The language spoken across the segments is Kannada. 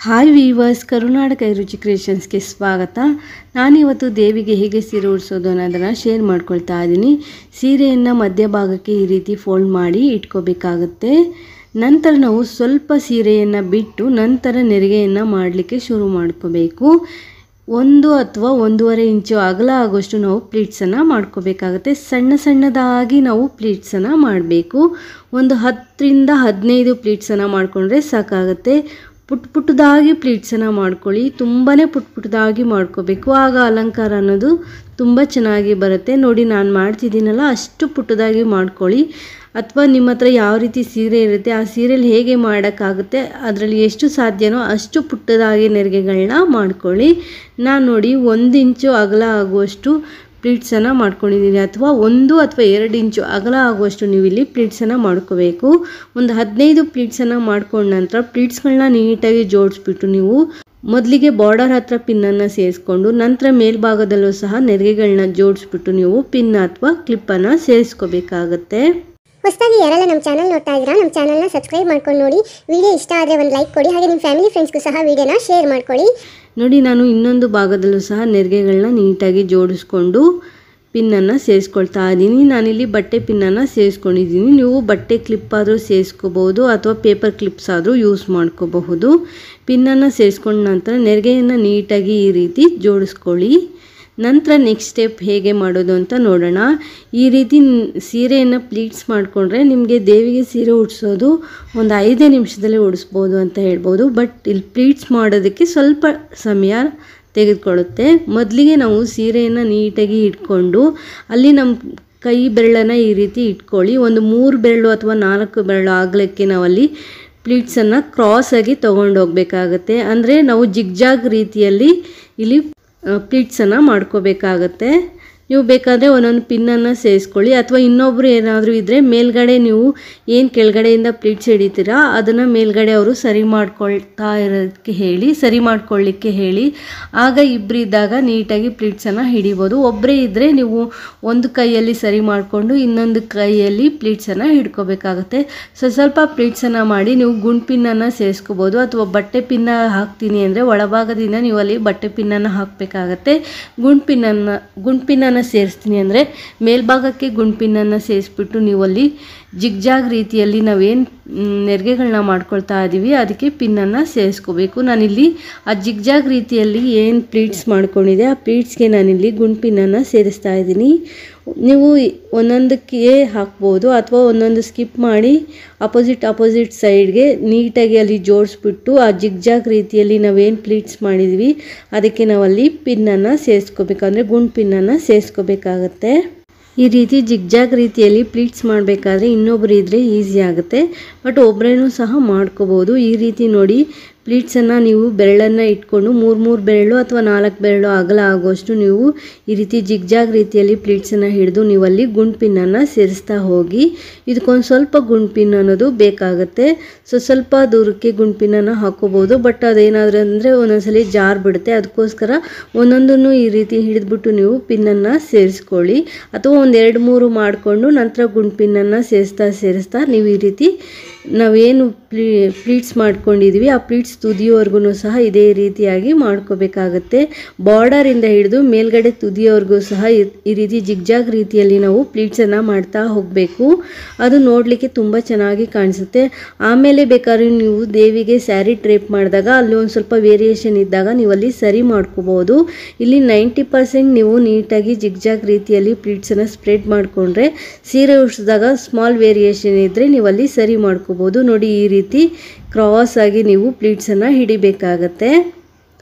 ಹಾಯ್ ವೀವರ್ಸ್, ಕರುನಾಡ ಕೈರುಚಿ ಕ್ರಿಯೇಷನ್ಸ್ಗೆ ಸ್ವಾಗತ. ನಾನಿವತ್ತು ದೇವಿಗೆ ಹೇಗೆ ಸೀರೆ ಉಡಿಸೋದು ಅನ್ನೋದನ್ನು ಶೇರ್ ಮಾಡ್ಕೊಳ್ತಾ ಇದ್ದೀನಿ. ಸೀರೆಯನ್ನು ಮಧ್ಯಭಾಗಕ್ಕೆ ಈ ರೀತಿ ಫೋಲ್ಡ್ ಮಾಡಿ ಇಟ್ಕೋಬೇಕಾಗುತ್ತೆ. ನಂತರ ನಾವು ಸ್ವಲ್ಪ ಸೀರೆಯನ್ನು ಬಿಟ್ಟು ನಂತರ ನೆರಿಗೆಯನ್ನು ಮಾಡಲಿಕ್ಕೆ ಶುರು ಮಾಡ್ಕೋಬೇಕು. 1 ಅಥವಾ 1.5 ಇಂಚು ಅಗಲ ಆಗೋಷ್ಟು ನಾವು ಪ್ಲೀಟ್ಸನ್ನು ಮಾಡ್ಕೋಬೇಕಾಗುತ್ತೆ. ಸಣ್ಣದಾಗಿ ನಾವು ಪ್ಲೀಟ್ಸನ್ನು ಮಾಡಬೇಕು. ಒಂದು 10ರಿಂದ 15 ಪ್ಲೀಟ್ಸನ್ನು ಮಾಡಿಕೊಂಡ್ರೆ ಸಾಕಾಗುತ್ತೆ. ಪುಟ್ಟದಾಗಿ ಪ್ಲೀಟ್ಸನ್ನು ಮಾಡ್ಕೊಳ್ಳಿ. ತುಂಬಾ ಪುಟ್ಟದಾಗಿ ಮಾಡ್ಕೋಬೇಕು, ಆಗ ಅಲಂಕಾರ ಅನ್ನೋದು ತುಂಬ ಚೆನ್ನಾಗಿ ಬರುತ್ತೆ. ನೋಡಿ, ನಾನು ಮಾಡ್ತಿದ್ದೀನಲ್ಲ, ಅಷ್ಟು ಪುಟ್ಟದಾಗಿ ಮಾಡ್ಕೊಳ್ಳಿ. ಅಥವಾ ನಿಮ್ಮ ಹತ್ರ ಯಾವ ರೀತಿ ಸೀರೆ ಇರುತ್ತೆ ಆ ಸೀರೆಯಲ್ಲಿ ಹೇಗೆ ಮಾಡೋಕ್ಕಾಗುತ್ತೆ ಅದರಲ್ಲಿ ಎಷ್ಟು ಸಾಧ್ಯನೋ ಅಷ್ಟು ಪುಟ್ಟದಾಗಿ ನೆರಿಗೆಗಳನ್ನ ಮಾಡ್ಕೊಳ್ಳಿ. ನಾನು ನೋಡಿ 1 ಇಂಚು ಅಗಲ ಆಗುವಷ್ಟು ಪ್ಲೀಟ್ಸನ್ನು ಮಾಡ್ಕೊಂಡಿದ್ದೀನಿ. ಅಥವಾ 1 ಅಥವಾ 2 ಇಂಚು ಅಗಲ ಆಗುವಷ್ಟು ನೀವು ಇಲ್ಲಿ ಪ್ಲೀಟ್ಸನ್ನು ಮಾಡ್ಕೋಬೇಕು. ಒಂದು 15 ಪ್ಲೀಟ್ಸನ್ನು ಮಾಡ್ಕೊಂಡ ನಂತರ ಪ್ಲೀಟ್ಸ್ಗಳನ್ನ ನೀಟಾಗಿ ಜೋಡಿಸ್ಬಿಟ್ಟು ನೀವು ಮೊದಲಿಗೆ ಬಾರ್ಡರ್ ಹತ್ರ ಪಿನ್ನನ್ನು ಸೇರಿಸ್ಕೊಂಡು ನಂತರ ಮೇಲ್ಭಾಗದಲ್ಲೂ ಸಹ ನೆರಿಗೆಗಳನ್ನ ಜೋಡಿಸ್ಬಿಟ್ಟು ನೀವು ಪಿನ್ ಅಥವಾ ಕ್ಲಿಪ್ಪನ್ನು ಸೇರಿಸ್ಕೋಬೇಕಾಗತ್ತೆ. ಹೊಸದಾಗಿ ಯಾರೆಲ್ಲ ನಮ್ಮ ಚಾನಲ್ ನೋಡ್ತಾ ಇದ್ದೀರಾ, ನಮ್ಮ ಚಾನಲ್ನ ಸಬ್ಸ್ಕ್ರೈಬ್ ಮಾಡ್ಕೊಂಡು ನೋಡಿ. ವಿಡಿಯೋ ಇಷ್ಟ ಆದರೆ ಒಂದು ಲೈಕ್ ಕೊಡಿ, ಹಾಗೆ ನಿಮ್ಮ ಫ್ಯಾಮಿಲಿ ಫ್ರೆಂಡ್ಸ್ಗೂ ಸಹ ವಿಡಿಯೋನ ಶೇರ್ ಮಾಡ್ಕೊಳ್ಳಿ. ನೋಡಿ, ನಾನು ಇನ್ನೊಂದು ಭಾಗದಲ್ಲೂ ಸಹ ನೆರಿಗೆಗಳನ್ನ ನೀಟಾಗಿ ಜೋಡಿಸ್ಕೊಂಡು ಪಿನ್ನನ್ನು ಸೇರಿಸ್ಕೊಳ್ತಾ ಇದ್ದೀನಿ. ನಾನಿಲ್ಲಿ ಬಟ್ಟೆ ಪಿನ್ನನ್ನು ಸೇರಿಸ್ಕೊಂಡಿದ್ದೀನಿ. ನೀವು ಬಟ್ಟೆ ಕ್ಲಿಪ್ ಆದರೂ ಸೇರಿಸ್ಕೋಬಹುದು ಅಥವಾ ಪೇಪರ್ ಕ್ಲಿಪ್ಸ್ ಆದರೂ ಯೂಸ್ ಮಾಡ್ಕೋಬಹುದು. ಪಿನ್ನನ್ನು ಸೇರಿಸ್ಕೊಂಡ ನಂತರ ನೆರಿಗೆಯನ್ನು ನೀಟಾಗಿ ಈ ರೀತಿ ಜೋಡಿಸ್ಕೊಳ್ಳಿ. ನಂತರ ನೆಕ್ಸ್ಟ್ ಸ್ಟೆಪ್ ಹೇಗೆ ಮಾಡೋದು ಅಂತ ನೋಡೋಣ. ಈ ರೀತಿ ಸೀರೆಯನ್ನು ಪ್ಲೀಟ್ಸ್ ಮಾಡಿಕೊಂಡ್ರೆ ನಿಮಗೆ ದೇವಿಗೆ ಸೀರೆ ಉಡಿಸೋದು ಒಂದು 5 ನಿಮಿಷದಲ್ಲಿ ಉಡಿಸ್ಬೋದು ಅಂತ ಹೇಳ್ಬೋದು. ಬಟ್ ಇಲ್ಲಿ ಪ್ಲೀಟ್ಸ್ ಮಾಡೋದಕ್ಕೆ ಸ್ವಲ್ಪ ಸಮಯ ತೆಗೆದುಕೊಳ್ಳುತ್ತೆ. ಮೊದಲಿಗೆ ನಾವು ಸೀರೆಯನ್ನು ನೀಟಾಗಿ ಇಟ್ಕೊಂಡು ಅಲ್ಲಿ ನಮ್ಮ ಕೈ ಬೆರಳನ್ನು ಈ ರೀತಿ ಇಟ್ಕೊಳ್ಳಿ. ಒಂದು 3 ಬೆರಳು ಅಥವಾ 4 ಬೆರಳು ಆಗಲಿಕ್ಕೆ ನಾವಲ್ಲಿ ಪ್ಲೀಟ್ಸನ್ನು ಕ್ರಾಸಾಗಿ ತೊಗೊಂಡು ಹೋಗಬೇಕಾಗತ್ತೆ. ಅಂದರೆ ನಾವು ಜಿಗ್ಜಾಗ್ ರೀತಿಯಲ್ಲಿ ಇಲ್ಲಿ ಪ್ಲೀಟ್ಸನ್ನು ಮಾಡ್ಕೋಬೇಕಾಗತ್ತೆ. ನೀವು ಬೇಕಾದರೆ ಒಂದೊಂದು ಪಿನ್ನನ್ನು ಸೇರಿಸ್ಕೊಳ್ಳಿ. ಅಥವಾ ಇನ್ನೊಬ್ಬರು ಏನಾದರೂ ಇದ್ದರೆ ಮೇಲ್ಗಡೆ ನೀವು ಏನು ಕೆಳಗಡೆಯಿಂದ ಪ್ಲೀಟ್ಸ್ ಹಿಡಿತೀರಾ ಅದನ್ನು ಮೇಲ್ಗಡೆ ಅವರು ಸರಿ ಮಾಡ್ಕೊಳ್ಳಿಕ್ಕೆ ಹೇಳಿ. ಆಗ ಇಬ್ಬರು ಇದ್ದಾಗ ನೀಟಾಗಿ ಪ್ಲೀಟ್ಸನ್ನು ಹಿಡಿಬೋದು. ಒಬ್ಬರೇ ಇದ್ದರೆ ನೀವು ಒಂದು ಕೈಯಲ್ಲಿ ಸರಿ ಮಾಡಿಕೊಂಡು ಇನ್ನೊಂದು ಕೈಯಲ್ಲಿ ಪ್ಲೀಟ್ಸನ್ನು ಹಿಡ್ಕೋಬೇಕಾಗತ್ತೆ. ಸ್ವಲ್ಪ ಪ್ಲೀಟ್ಸನ್ನು ಮಾಡಿ ನೀವು ಗುಂಡು ಪಿನ್ನನ್ನು ಸೇರಿಸ್ಕೋಬೋದು. ಅಥವಾ ಬಟ್ಟೆ ಪಿನ್ನ ಹಾಕ್ತೀನಿ ಅಂದರೆ ಒಳಭಾಗದಿಂದ ನೀವು ಅಲ್ಲಿ ಬಟ್ಟೆ ಪಿನ್ನನ್ನು ಹಾಕಬೇಕಾಗತ್ತೆ. ಗುಂಡು ಪಿನ್ನನ್ನು ಸೇರಿಸ್ತೀನಿ ಅಂದರೆ ಮೇಲ್ಭಾಗಕ್ಕೆ ಗುಂಡು ಪಿನ್ನನ್ನು ಸೇರಿಸ್ಬಿಟ್ಟು ನೀವು ಅಲ್ಲಿ ಜಿಗ್ಜಾಗ್ ರೀತಿಯಲ್ಲಿ ನಾವೇನು ನೆರಿಗೆಗಳನ್ನ ಮಾಡ್ಕೊಳ್ತಾ ಇದ್ದೀವಿ ಅದಕ್ಕೆ ಪಿನ್ನನ್ನು ಸೇರಿಸ್ಕೋಬೇಕು. ನಾನಿಲ್ಲಿ ಆ ಜಿಗ್ಜಾಗ್ ರೀತಿಯಲ್ಲಿ ಏನು ಪ್ಲೀಟ್ಸ್ ಮಾಡ್ಕೊಂಡಿದೆ ಆ ಪ್ಲೀಟ್ಸ್ಗೆ ನಾನಿಲ್ಲಿ ಗುಂಡು ಪಿನ್ನನ್ನು ಸೇರಿಸ್ತಾ ಇದ್ದೀನಿ. ನೀವು ಒಂದೊಂದಕ್ಕೆ ಹಾಕ್ಬೋದು ಅಥವಾ ಒಂದೊಂದು ಸ್ಕಿಪ್ ಮಾಡಿ ಅಪೋಸಿಟ್ ಸೈಡ್ಗೆ ನೀಟಾಗಿ ಅಲ್ಲಿ ಜೋಡಿಸ್ಬಿಟ್ಟು ಆ ಜಿಗ್ಜಾಗ್ ರೀತಿಯಲ್ಲಿ ನಾವೇನು ಪ್ಲೀಟ್ಸ್ ಮಾಡಿದ್ವಿ ಅದಕ್ಕೆ ನಾವಲ್ಲಿ ಪಿನ್ನನ್ನು ಸೇರಿಸ್ಕೋಬೇಕು, ಅಂದರೆ ಗುಂಡು ಪಿನ್ನನ್ನು ಸೇರಿಸ್ಕೋಬೇಕಾಗತ್ತೆ. ಈ ರೀತಿ ಜಿಗ್ಜಾಗ್ ರೀತಿಯಲ್ಲಿ ಪ್ಲೀಟ್ಸ್ ಮಾಡಬೇಕಾದ್ರೆ ಇನ್ನೊಬ್ಬರು ಇದ್ದರೆ ಈಸಿ ಆಗುತ್ತೆ. ಬಟ್ ಒಬ್ಬರೇನೂ ಸಹ ಮಾಡ್ಕೋಬೋದು. ಈ ರೀತಿ ನೋಡಿ, ಪ್ಲೀಟ್ಸನ್ನು ನೀವು ಬೆರಳನ್ನು ಇಟ್ಕೊಂಡು 3 ಬೆರಳು ಅಥವಾ 4 ಬೆರಳು ಅಗಲ ಆಗೋಷ್ಟು ನೀವು ಈ ರೀತಿ ಜಿಗ್ಜಾಗ್ ರೀತಿಯಲ್ಲಿ ಪ್ಲೀಟ್ಸನ್ನು ಹಿಡಿದು ನೀವಲ್ಲಿ ಗುಂಡು ಪಿನ್ನನ್ನು ಸೇರಿಸ್ತಾ ಹೋಗಿ. ಇದಕ್ಕೊಂದು ಸ್ವಲ್ಪ ಗುಂಡು ಪಿನ್ ಅನ್ನೋದು ಬೇಕಾಗುತ್ತೆ. ಸ್ವಲ್ಪ ದೂರಕ್ಕೆ ಗುಂಡು ಪಿನ್ನನ್ನು ಹಾಕೋಬೋದು. ಬಟ್ ಅದೇನಾದರೂ ಅಂದರೆ ಒಂದೊಂದ್ಸಲಿ ಜಾರ್ ಬಿಡುತ್ತೆ. ಅದಕ್ಕೋಸ್ಕರ ಒಂದೊಂದನ್ನು ಈ ರೀತಿ ಹಿಡಿದ್ಬಿಟ್ಟು ನೀವು ಪಿನ್ನನ್ನು ಸೇರಿಸ್ಕೊಳ್ಳಿ. ಅಥವಾ ಒಂದು 2-3 ಮಾಡಿಕೊಂಡು ನಂತರ ಗುಂಡು ಪಿನ್ನನ್ನು ಸೇರಿಸ್ತಾ ನೀವು ಈ ರೀತಿ ನಾವೇನು ಪ್ಲೀಟ್ಸ್ ಮಾಡ್ಕೊಂಡಿದ್ವಿ ಆ ಪ್ಲೀಟ್ಸ್ ತುದಿಯವರೆಗೂ ಸಹ ಇದೇ ರೀತಿಯಾಗಿ ಮಾಡ್ಕೋಬೇಕಾಗತ್ತೆ. ಬಾರ್ಡರಿಂದ ಹಿಡಿದು ಮೇಲ್ಗಡೆ ತುದಿಯವರೆಗೂ ಸಹ ಈ ರೀತಿ ಜಿಗ್ಜಾಗ್ ರೀತಿಯಲ್ಲಿ ನಾವು ಪ್ಲೀಟ್ಸನ್ನು ಮಾಡ್ತಾ ಹೋಗಬೇಕು. ಅದು ನೋಡಲಿಕ್ಕೆ ತುಂಬ ಚೆನ್ನಾಗಿ ಕಾಣಿಸುತ್ತೆ. ಆಮೇಲೆ ಬೇಕಾದ್ರೆ ನೀವು ದೇವಿಗೆ ಸ್ಯಾರಿ ಡ್ರೇಪ್ ಮಾಡಿದಾಗ ಅಲ್ಲಿ ಒಂದು ಸ್ವಲ್ಪ ವೇರಿಯೇಷನ್ ಇದ್ದಾಗ ನೀವು ಅಲ್ಲಿ ಸರಿ ಮಾಡ್ಕೋಬೋದು. ಇಲ್ಲಿ 90% ನೀವು ನೀಟಾಗಿ ಜಿಗ್ಜಾಗ್ ರೀತಿಯಲ್ಲಿ ಪ್ಲೀಟ್ಸನ್ನು ಸ್ಪ್ರೆಡ್ ಮಾಡಿಕೊಂಡ್ರೆ ಸೀರೆ ಉಡಿಸಿದಾಗ ಸ್ಮಾಲ್ ವೇರಿಯೇಷನ್ ಇದ್ದರೆ ನೀವು ಅಲ್ಲಿ ಸರಿ ಮಾಡ್ಕೋಬೋದು. ನೋಡಿ, ಈ ರೀತಿ ಕ್ರಾಸ್ ಆಗಿ ನೀವು ಪ್ಲೀಟ್ಸನ್ನು ಹಿಡಿಬೇಕಾಗತ್ತೆ.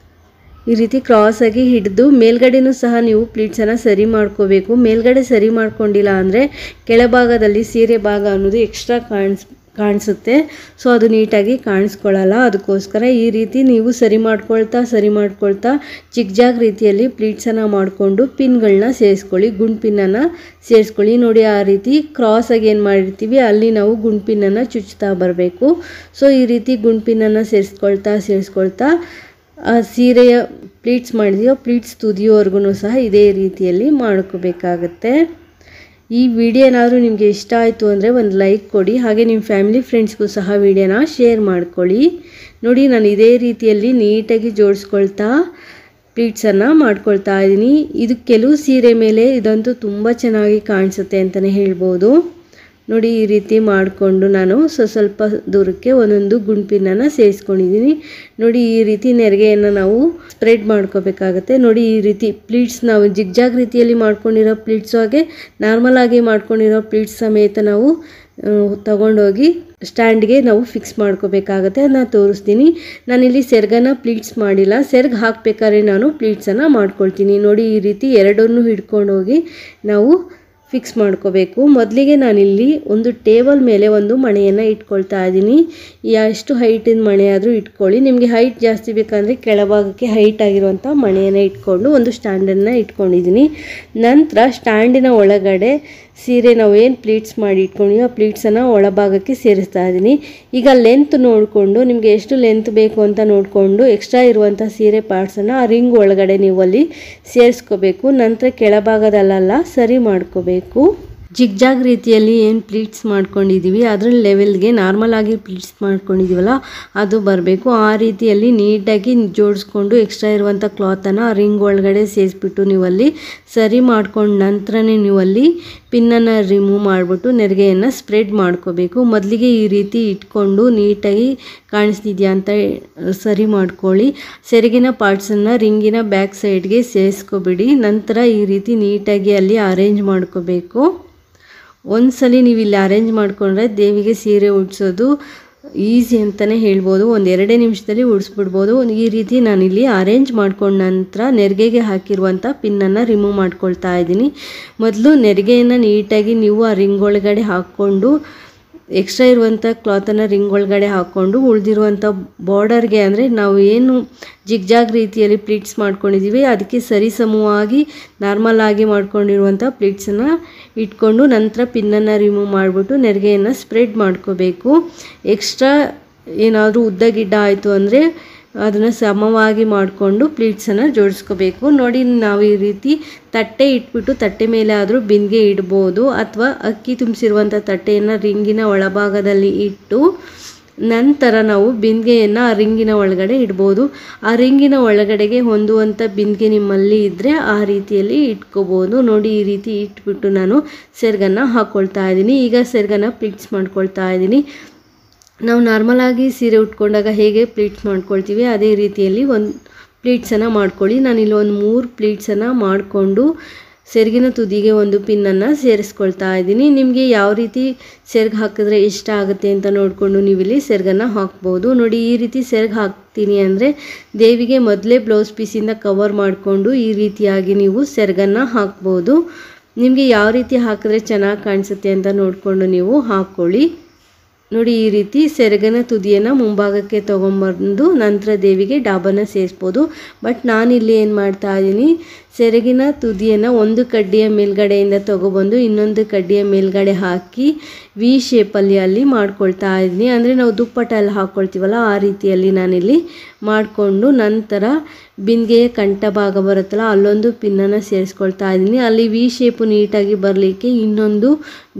ಈ ರೀತಿ ಕ್ರಾಸ್ ಆಗಿ ಹಿಡಿದು ಮೇಲ್ಗಡೆನೂ ಸಹ ನೀವು ಪ್ಲೀಟ್ಸನ್ನು ಸರಿ ಮಾಡ್ಕೋಬೇಕು. ಮೇಲ್ಗಡೆ ಸರಿ ಮಾಡ್ಕೊಂಡಿಲ್ಲ ಅಂದರೆ ಕೆಳಭಾಗದಲ್ಲಿ ಸೀರೆ ಭಾಗ ಅನ್ನೋದು ಎಕ್ಸ್ಟ್ರಾ ಕಾಣಿಸುತ್ತೆ. ಸೊ ಅದು ನೀಟಾಗಿ ಕಾಣಿಸ್ಕೊಳ್ಳಲ್ಲ. ಅದಕ್ಕೋಸ್ಕರ ಈ ರೀತಿ ನೀವು ಸರಿ ಮಾಡ್ಕೊಳ್ತಾ ಜಿಗ್ಜಾಗ್ ರೀತಿಯಲ್ಲಿ ಪ್ಲೀಟ್ಸನ್ನು ಮಾಡಿಕೊಂಡು ಪಿನ್ಗಳನ್ನ ಸೇರಿಸ್ಕೊಳ್ಳಿ, ಗುಂಡು ಪಿನ್ನನ್ನು ಸೇರಿಸ್ಕೊಳ್ಳಿ. ನೋಡಿ, ಆ ರೀತಿ ಕ್ರಾಸಾಗಿ ಏನು ಮಾಡಿರ್ತೀವಿ ಅಲ್ಲಿ ನಾವು ಗುಂಡು ಪಿನ್ನನ್ನು ಚುಚ್ತಾ ಬರಬೇಕು. ಸೊ ಈ ರೀತಿ ಗುಂಡು ಪಿನ್ನನ್ನು ಸೇರಿಸ್ಕೊಳ್ತಾ ಸೀರೆಯ ಪ್ಲೀಟ್ಸ್ ಮಾಡಿದೆಯೋ ಪ್ಲೀಟ್ಸ್ ತುದಿಯೋವರೆಗೂ ಸಹ ಇದೇ ರೀತಿಯಲ್ಲಿ ಮಾಡ್ಕೋಬೇಕಾಗತ್ತೆ. ಈ ವಿಡಿಯೋ ಏನಾದರೂ ನಿಮಗೆ ಇಷ್ಟ ಆಯಿತು ಅಂದರೆ ಒಂದು ಲೈಕ್ ಕೊಡಿ, ಹಾಗೆ ನಿಮ್ಮ ಫ್ಯಾಮಿಲಿ ಫ್ರೆಂಡ್ಸ್ಗೂ ಸಹ ವಿಡಿಯೋನ ಶೇರ್ ಮಾಡ್ಕೊಳ್ಳಿ. ನೋಡಿ, ನಾನು ಇದೇ ರೀತಿಯಲ್ಲಿ ನೀಟಾಗಿ ಜೋಡಿಸ್ಕೊಳ್ತಾ ಪ್ಲೀಟ್ಸನ್ನು ಮಾಡ್ಕೊಳ್ತಾ ಇದ್ದೀನಿ. ಇದು ಕೆಲವು ಸೀರೆ ಮೇಲೆ ಇದಂತೂ ತುಂಬ ಚೆನ್ನಾಗಿ ಕಾಣಿಸುತ್ತೆ ಅಂತಲೇ ಹೇಳ್ಬೋದು. ನೋಡಿ, ಈ ರೀತಿ ಮಾಡಿಕೊಂಡು ನಾನು ಸ್ವಲ್ಪ ದೂರಕ್ಕೆ ಒಂದೊಂದು ಗುಂಪಿನನ್ನು ಸೇರಿಸ್ಕೊಂಡಿದ್ದೀನಿ. ನೋಡಿ, ಈ ರೀತಿ ನೆರಿಗೆಯನ್ನು ನಾವು ಸ್ಪ್ರೆಡ್ ಮಾಡ್ಕೋಬೇಕಾಗತ್ತೆ. ನೋಡಿ, ಈ ರೀತಿ ಪ್ಲೀಟ್ಸ್ ನಾವು ಜಿಗ್ಜಾಗ್ ರೀತಿಯಲ್ಲಿ ಮಾಡ್ಕೊಂಡಿರೋ ಪ್ಲೀಟ್ಸು ಹಾಗೆ ನಾರ್ಮಲ್ ಆಗಿ ಮಾಡ್ಕೊಂಡಿರೋ ಪ್ಲೀಟ್ಸ್ ಸಮೇತ ನಾವು ತಗೊಂಡೋಗಿ ಸ್ಟ್ಯಾಂಡ್ಗೆ ನಾವು ಫಿಕ್ಸ್ ಮಾಡ್ಕೋಬೇಕಾಗತ್ತೆ. ಅದನ್ನ ತೋರಿಸ್ತೀನಿ. ನಾನಿಲ್ಲಿ ಸೆರ್ಗನ್ನು ಪ್ಲೀಟ್ಸ್ ಮಾಡಿಲ್ಲ, ಸೆರ್ಗ್ ಹಾಕಬೇಕಾದ್ರೆ ನಾನು ಪ್ಲೀಟ್ಸನ್ನು ಮಾಡ್ಕೊಳ್ತೀನಿ. ನೋಡಿ, ಈ ರೀತಿ ಎರಡನ್ನೂ ಹಿಡ್ಕೊಂಡೋಗಿ ನಾವು ಫಿಕ್ಸ್ ಮಾಡ್ಕೋಬೇಕು. ಮೊದಲಿಗೆ ನಾನಿಲ್ಲಿ ಒಂದು ಟೇಬಲ್ ಮೇಲೆ ಒಂದು ಮಣೆಯನ್ನು ಇಟ್ಕೊಳ್ತಾ ಇದ್ದೀನಿ. ಎಷ್ಟು ಹೈಟಿನ ಮಣೆ ಆದರೂ ಇಟ್ಕೊಳ್ಳಿ. ನಿಮಗೆ ಹೈಟ್ ಜಾಸ್ತಿ ಬೇಕಂದರೆ ಕೆಳಭಾಗಕ್ಕೆ ಹೈಟ್ ಆಗಿರುವಂಥ ಮಣೆಯನ್ನು ಇಟ್ಕೊಂಡು ಒಂದು ಸ್ಟ್ಯಾಂಡನ್ನು ಇಟ್ಕೊಂಡಿದ್ದೀನಿ. ನಂತರ ಸ್ಟ್ಯಾಂಡಿನ ಒಳಗಡೆ ಸೀರೆ ನಾವು ಏನು ಪ್ಲೀಟ್ಸ್ ಮಾಡಿ ಇಟ್ಕೊಂಡಿವಿ ಆ ಪ್ಲೀಟ್ಸನ್ನು ಒಳಭಾಗಕ್ಕೆ ಸೇರಿಸ್ತಾ ಇದ್ದೀನಿ. ಈಗ ಲೆಂತ್ ನೋಡಿಕೊಂಡು ನಿಮಗೆ ಎಷ್ಟು ಲೆಂತ್ ಬೇಕು ಅಂತ ನೋಡಿಕೊಂಡು ಎಕ್ಸ್ಟ್ರಾ ಇರುವಂಥ ಸೀರೆ ಪಾರ್ಟ್ಸನ್ನು ಆ ರಿಂಗ್ ಒಳಗಡೆ ನೀವು ಅಲ್ಲಿ ಸೇರಿಸ್ಕೋಬೇಕು. ನಂತರ ಕೆಳಭಾಗದಲ್ಲೆಲ್ಲ ಸರಿ ಮಾಡ್ಕೋಬೇಕು. ಜಿಗ್ಜಾಗ್ ರೀತಿಯಲ್ಲಿ ಏನು ಪ್ಲೀಟ್ಸ್ ಮಾಡ್ಕೊಂಡಿದ್ದೀವಿ ಅದರ ಲೆವೆಲ್ಗೆ ನಾರ್ಮಲ್ ಆಗಿ ಪ್ಲೀಟ್ಸ್ ಮಾಡ್ಕೊಂಡಿದ್ದೀವಲ್ಲ ಅದು ಬರಬೇಕು. ಆ ರೀತಿಯಲ್ಲಿ ನೀಟಾಗಿ ಜೋಡಿಸ್ಕೊಂಡು ಎಕ್ಸ್ಟ್ರಾ ಇರುವಂಥ ಕ್ಲಾತನ್ನು ಆ ರಿಂಗ್ ಒಳಗಡೆ ಸೇರಿಸ್ಬಿಟ್ಟು ನೀವಲ್ಲಿ ಸರಿ ಮಾಡ್ಕೊಂಡು ನಂತರನೇ ನೀವಲ್ಲಿ ಪಿನ್ನನ್ನು ರಿಮೂವ್ ಮಾಡಿಬಿಟ್ಟು ನೆರಿಗೆಯನ್ನು ಸ್ಪ್ರೆಡ್ ಮಾಡ್ಕೋಬೇಕು. ಮೊದಲಿಗೆ ಈ ರೀತಿ ಇಟ್ಕೊಂಡು ನೀಟಾಗಿ ಕಾಣಿಸ್ತಿದೆಯಾ ಅಂತ ಸರಿ ಮಾಡ್ಕೊಳ್ಳಿ. ಸೆರಗಿನ ಪಾರ್ಟ್ಸನ್ನು ರಿಂಗಿನ ಬ್ಯಾಕ್ ಸೈಡ್ಗೆ ಸೇರಿಸ್ಕೊಬಿಡಿ. ನಂತರ ಈ ರೀತಿ ನೀಟಾಗಿ ಅಲ್ಲಿ ಅರೇಂಜ್ ಮಾಡ್ಕೋಬೇಕು. ಒಂದ್ಸಲಿ ನೀವು ಇಲ್ಲಿ ಅರೇಂಜ್ ಮಾಡಿಕೊಂಡ್ರೆ ದೇವಿಗೆ ಸೀರೆ ಉಡ್ಸೋದು ಈಸಿ ಅಂತಲೇ ಹೇಳ್ಬೋದು. ಒಂದು 2 ನಿಮಿಷದಲ್ಲಿ ಉಡಿಸ್ಬಿಡ್ಬೋದು. ಈ ರೀತಿ ನಾನಿಲ್ಲಿ ಅರೇಂಜ್ ಮಾಡ್ಕೊಂಡ ನಂತರ ನೆರಿಗೆಗೆ ಹಾಕಿರುವಂಥ ಪಿನ್ನನ್ನು ರಿಮೂವ್ ಮಾಡ್ಕೊಳ್ತಾ ಇದ್ದೀನಿ. ಮೊದಲು ನೆರಿಗೆಯನ್ನು ನೀಟಾಗಿ ನೀವು ಆ ರಿಂಗ್ ಒಳಗಡೆ ಹಾಕ್ಕೊಂಡು ಎಕ್ಸ್ಟ್ರಾ ಇರುವಂಥ ಕ್ಲಾತನ್ನು ರಿಂಗ್ ಒಳಗಡೆ ಹಾಕ್ಕೊಂಡು ಉಳಿದಿರುವಂಥ ಬಾರ್ಡರ್ಗೆ ಅಂದರೆ ನಾವು ಏನು ಜಿಗ್ಜಾಗ್ ರೀತಿಯಲ್ಲಿ ಪ್ಲೀಟ್ಸ್ ಮಾಡ್ಕೊಂಡಿದ್ದೀವಿ ಅದಕ್ಕೆ ಸರಿಸಮವಾಗಿ ನಾರ್ಮಲ್ ಆಗಿ ಮಾಡ್ಕೊಂಡಿರುವಂಥ ಪ್ಲೀಟ್ಸನ್ನು ಇಟ್ಕೊಂಡು ನಂತರ ಪಿನ್ನನ್ನು ರಿಮೂವ್ ಮಾಡಿಬಿಟ್ಟು ನೆರಿಗೆಯನ್ನು ಸ್ಪ್ರೆಡ್ ಮಾಡ್ಕೋಬೇಕು. ಎಕ್ಸ್ಟ್ರಾ ಏನಾದರೂ ಉದ್ದ ಗಿಡ್ಡ ಆಯಿತು ಅಂದರೆ ಅದನ್ನು ಸಮವಾಗಿ ಮಾಡಿಕೊಂಡು ಪ್ಲೀಟ್ಸನ್ನು ಜೋಡಿಸ್ಕೋಬೇಕು. ನೋಡಿ, ನಾವು ಈ ರೀತಿ ತಟ್ಟೆ ಇಟ್ಬಿಟ್ಟು ತಟ್ಟೆ ಮೇಲೆ ಆದರೂ ಬಿಂದಿಗೆ ಇಡ್ಬೋದು, ಅಥವಾ ಅಕ್ಕಿ ತುಂಬಿಸಿರುವಂಥ ತಟ್ಟೆಯನ್ನು ರಿಂಗಿನ ಒಳಭಾಗದಲ್ಲಿ ಇಟ್ಟು ನಂತರ ನಾವು ಬಿಂದಿಗೆಯನ್ನು ಆ ರಿಂಗಿನ ಒಳಗಡೆ ಇಡ್ಬೋದು. ಆ ರಿಂಗಿನ ಒಳಗಡೆಗೆ ಹೊಂದುವಂಥ ಬಿಂದಿಗೆ ನಿಮ್ಮಲ್ಲಿ ಇದ್ದರೆ ಆ ರೀತಿಯಲ್ಲಿ ಇಟ್ಕೋಬೋದು. ನೋಡಿ, ಈ ರೀತಿ ಇಟ್ಬಿಟ್ಟು ನಾನು ಸೆರ್ಗನ್ನು ಹಾಕ್ಕೊಳ್ತಾ ಇದ್ದೀನಿ. ಈಗ ಸೆರ್ಗನ್ನು ಪ್ಲೀಟ್ಸ್ ಮಾಡ್ಕೊಳ್ತಾ ಇದ್ದೀನಿ. ನಾವು ನಾರ್ಮಲಾಗಿ ಸೀರೆ ಉಟ್ಕೊಂಡಾಗ ಹೇಗೆ ಪ್ಲೀಟ್ಸ್ ಮಾಡ್ಕೊಳ್ತೀವಿ ಅದೇ ರೀತಿಯಲ್ಲಿ ಒಂದು ಪ್ಲೀಟ್ಸನ್ನು ಮಾಡ್ಕೊಳ್ಳಿ. ನಾನಿಲ್ಲಿ ಒಂದು 3 ಪ್ಲೀಟ್ಸನ್ನು ಮಾಡಿಕೊಂಡು ಸೆರಗಿನ ತುದಿಗೆ ಒಂದು ಪಿನ್ನನ್ನು ಸೇರಿಸ್ಕೊಳ್ತಾ ಇದ್ದೀನಿ. ನಿಮಗೆ ಯಾವ ರೀತಿ ಸೆರ್ಗ್ ಹಾಕಿದ್ರೆ ಇಷ್ಟ ಆಗುತ್ತೆ ಅಂತ ನೋಡಿಕೊಂಡು ನೀವಿಲ್ಲಿ ಸೆರ್ಗನ್ನು ಹಾಕ್ಬೋದು. ನೋಡಿ, ಈ ರೀತಿ ಸೆರ್ಗ್ ಹಾಕ್ತೀನಿ ಅಂದರೆ ದೇವಿಗೆ ಮೊದಲೇ ಬ್ಲೌಸ್ ಪೀಸಿಂದ ಕವರ್ ಮಾಡಿಕೊಂಡು ಈ ರೀತಿಯಾಗಿ ನೀವು ಸೆರ್ಗನ್ನು ಹಾಕ್ಬೋದು. ನಿಮಗೆ ಯಾವ ರೀತಿ ಹಾಕಿದ್ರೆ ಚೆನ್ನಾಗಿ ಕಾಣಿಸುತ್ತೆ ಅಂತ ನೋಡಿಕೊಂಡು ನೀವು ಹಾಕ್ಕೊಳ್ಳಿ. ನೋಡಿ, ಈ ರೀತಿ ಸೆರಗಿನ ತುದಿಯನ್ನು ಮುಂಭಾಗಕ್ಕೆ ತೊಗೊಂಬಂದು ನಂತರ ದೇವಿಗೆ ಡಾಬನ್ನು ಸೇರಿಸ್ಬೋದು. ಬಟ್ ನಾನಿಲ್ಲಿ ಏನು ಮಾಡ್ತಾ ಇದ್ದೀನಿ, ಸೆರಗಿನ ತುದಿಯನ್ನು ಒಂದು ಕಡ್ಡಿಯ ಮೇಲ್ಗಡೆಯಿಂದ ತೊಗೊಬಂದು ಇನ್ನೊಂದು ಕಡ್ಡಿಯ ಮೇಲ್ಗಡೆ ಹಾಕಿ ವಿ ಶೇಪಲ್ಲಿ ಅಲ್ಲಿ ಮಾಡ್ಕೊಳ್ತಾ ಇದ್ದೀನಿ. ಅಂದರೆ ನಾವು ದುಪ್ಪಟ್ಟ ಎಲ್ಲ ಹಾಕ್ಕೊಳ್ತೀವಲ್ಲ ಆ ರೀತಿಯಲ್ಲಿ ನಾನಿಲ್ಲಿ ಮಾಡಿಕೊಂಡು ನಂತರ ಬಿಂದಿಗೆಯ ಕಂಠ ಭಾಗ ಬರುತ್ತಲ್ಲ ಅಲ್ಲೊಂದು ಪಿನ್ನನ್ನು ಸೇರಿಸ್ಕೊಳ್ತಾ ಇದ್ದೀನಿ. ಅಲ್ಲಿ ವಿ ಶೇಪು ನೀಟಾಗಿ ಬರಲಿಕ್ಕೆ ಇನ್ನೊಂದು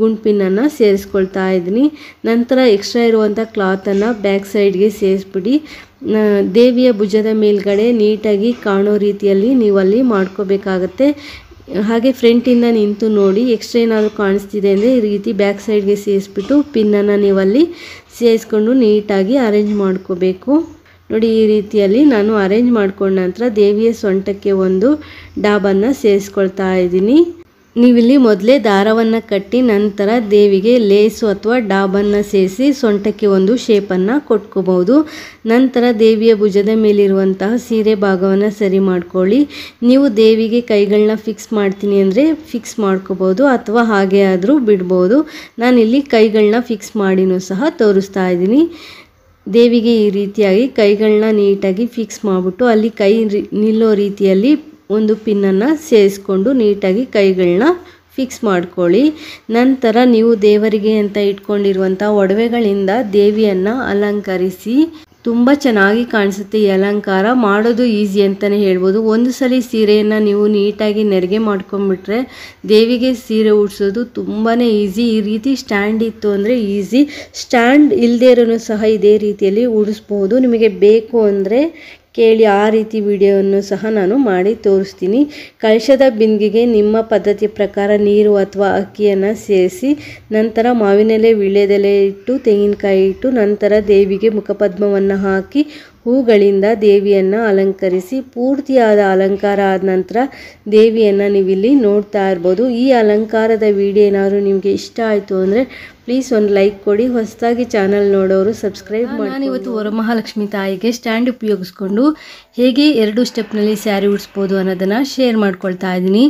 ಗುಂಡು ಪಿನ್ನನ್ನು ಸೇರಿಸ್ಕೊಳ್ತಾ ಇದ್ದೀನಿ. ನಂತರ ಎಕ್ಸ್ಟ್ರಾ ಇರುವಂಥ ಕ್ಲಾತನ್ನು ಬ್ಯಾಕ್ ಸೈಡ್ಗೆ ಸೇರಿಸ್ಬಿಡಿ. ದೇವಿಯ ಭುಜದ ಮೇಲ್ಗಡೆ ನೀಟಾಗಿ ಕಾಣೋ ರೀತಿಯಲ್ಲಿ ನೀವಲ್ಲಿ ಮಾಡ್ಕೋಬೇಕಾಗತ್ತೆ. ಹಾಗೆ ಫ್ರಂಟಿಂದ ನಿಂತು ನೋಡಿ ಎಕ್ಸ್ಟ್ರಾ ಏನಾದರೂ ಕಾಣಿಸ್ತಿದೆ ಅಂದರೆ ಈ ರೀತಿ ಬ್ಯಾಕ್ ಸೈಡ್ಗೆ ಸೇರಿಸ್ಬಿಟ್ಟು ಪಿನ್ನನ್ನು ನೀವಲ್ಲಿ ಸೇರಿಸ್ಕೊಂಡು ನೀಟಾಗಿ ಅರೇಂಜ್ ಮಾಡ್ಕೋಬೇಕು. ನೋಡಿ, ಈ ರೀತಿಯಲ್ಲಿ ನಾನು ಅರೇಂಜ್ ಮಾಡ್ಕೊಂಡ ನಂತರ ದೇವಿಯ ಸೊಂಟಕ್ಕೆ ಒಂದು ಡಾಬನ್ನು ಸೇರಿಸ್ಕೊಳ್ತಾ ಇದ್ದೀನಿ. ನೀವಿಲ್ಲಿ ಮೊದಲೇ ದಾರವನ್ನು ಕಟ್ಟಿ ನಂತರ ದೇವಿಗೆ ಲೇಸು ಅಥವಾ ಡಾಬನ್ನು ಸೇರಿಸಿ ಸೊಂಟಕ್ಕೆ ಒಂದು ಶೇಪನ್ನು ಕೊಟ್ಕೋಬಹುದು. ನಂತರ ದೇವಿಯ ಭುಜದ ಮೇಲಿರುವಂತಹ ಸೀರೆ ಭಾಗವನ್ನು ಸರಿ ಮಾಡ್ಕೊಳ್ಳಿ. ನೀವು ದೇವಿಗೆ ಕೈಗಳನ್ನ ಫಿಕ್ಸ್ ಮಾಡ್ತೀನಿ ಅಂದರೆ ಫಿಕ್ಸ್ ಮಾಡ್ಕೋಬೋದು ಅಥವಾ ಹಾಗೆ ಆದರೂ ಬಿಡ್ಬೋದು. ನಾನಿಲ್ಲಿ ಕೈಗಳನ್ನ ಫಿಕ್ಸ್ ಮಾಡಿನೂ ಸಹ ತೋರಿಸ್ತಾ ಇದ್ದೀನಿ. ದೇವಿಗೆ ಈ ರೀತಿಯಾಗಿ ಕೈಗಳನ್ನ ನೀಟಾಗಿ ಫಿಕ್ಸ್ ಮಾಡಿಬಿಟ್ಟು ಅಲ್ಲಿ ಕೈ ನಿಲ್ಲೋ ರೀತಿಯಲ್ಲಿ ಒಂದು ಪಿನ್ನನ್ನು ಸೇರಿಸ್ಕೊಂಡು ನೀಟಾಗಿ ಕೈಗಳನ್ನ ಫಿಕ್ಸ್ ಮಾಡ್ಕೊಳ್ಳಿ. ನಂತರ ನೀವು ದೇವರಿಗೆ ಅಂತ ಇಟ್ಕೊಂಡಿರುವಂಥ ಒಡವೆಗಳಿಂದ ದೇವಿಯನ್ನು ಅಲಂಕರಿಸಿ ತುಂಬ ಚೆನ್ನಾಗಿ ಕಾಣಿಸುತ್ತೆ. ಈ ಅಲಂಕಾರ ಮಾಡೋದು ಈಸಿ ಅಂತಲೇ ಹೇಳ್ಬೋದು. ಒಂದು ಸಲ ಸೀರೆಯನ್ನು ನೀವು ನೀಟಾಗಿ ನೆರಿಗೆ ಮಾಡ್ಕೊಂಡ್ಬಿಟ್ರೆ ದೇವಿಗೆ ಸೀರೆ ಉಡ್ಸೋದು ತುಂಬಾ ಈಸಿ. ಈ ರೀತಿ ಸ್ಟ್ಯಾಂಡ್ ಇತ್ತು ಅಂದರೆ ಈಸಿ. ಸ್ಟ್ಯಾಂಡ್ ಇಲ್ಲದೇ ಇರೋನು ಸಹ ಇದೇ ರೀತಿಯಲ್ಲಿ ಉಡಿಸ್ಬೋದು. ನಿಮಗೆ ಬೇಕು ಅಂದರೆ ಕೇಳಿ, ಆ ರೀತಿ ವಿಡಿಯೋವನ್ನು ಸಹ ನಾನು ಮಾಡಿ ತೋರಿಸ್ತೀನಿ. ಕಳಶದ ಬಿಂದಿಗೆಗೆ ನಿಮ್ಮ ಪದ್ಧತಿ ಪ್ರಕಾರ ನೀರು ಅಥವಾ ಅಕ್ಕಿಯನ್ನು ಸೇರಿಸಿ ನಂತರ ಮಾವಿನೆಲೆ ವೀಳ್ಯದೆಲೆ ಇಟ್ಟು ತೆಂಗಿನಕಾಯಿ ಇಟ್ಟು ನಂತರ ದೇವಿಗೆ ಮುಖಪದ್ಮವನ್ನು ಹಾಕಿ ಹೂಗಳಿಂದ ದೇವಿಯನ್ನು ಅಲಂಕರಿಸಿ ಪೂರ್ತಿಯಾದ ಅಲಂಕಾರ ಆದ ನಂತರ ದೇವಿಯನ್ನು ನೀವಿಲ್ಲಿ ನೋಡ್ತಾ ಇರ್ಬೋದು. ಈ ಅಲಂಕಾರದ ವಿಡಿಯೋ ಏನಾದರೂ ನಿಮಗೆ ಇಷ್ಟ ಆಯಿತು ಅಂದರೆ ಪ್ಲೀಸ್ ಒಂದು ಲೈಕ್ ಕೊಡಿ. ಹೊಸದಾಗಿ ಚಾನಲ್ ನೋಡೋರು ಸಬ್ಸ್ಕ್ರೈಬ್ ಮಾಡಿ. ನಾನಿವತ್ತು ವರಮಹಾಲಕ್ಷ್ಮಿ ತಾಯಿಗೆ ಸ್ಟ್ಯಾಂಡ್ ಉಪಯೋಗಿಸ್ಕೊಂಡು ಹೇಗೆ 2 ಸ್ಟೆಪ್ನಲ್ಲಿ ಸ್ಯಾರಿ ಉಡಿಸ್ಬೋದು ಅನ್ನೋದನ್ನು ಶೇರ್ ಮಾಡ್ಕೊಳ್ತಾ ಇದ್ದೀನಿ.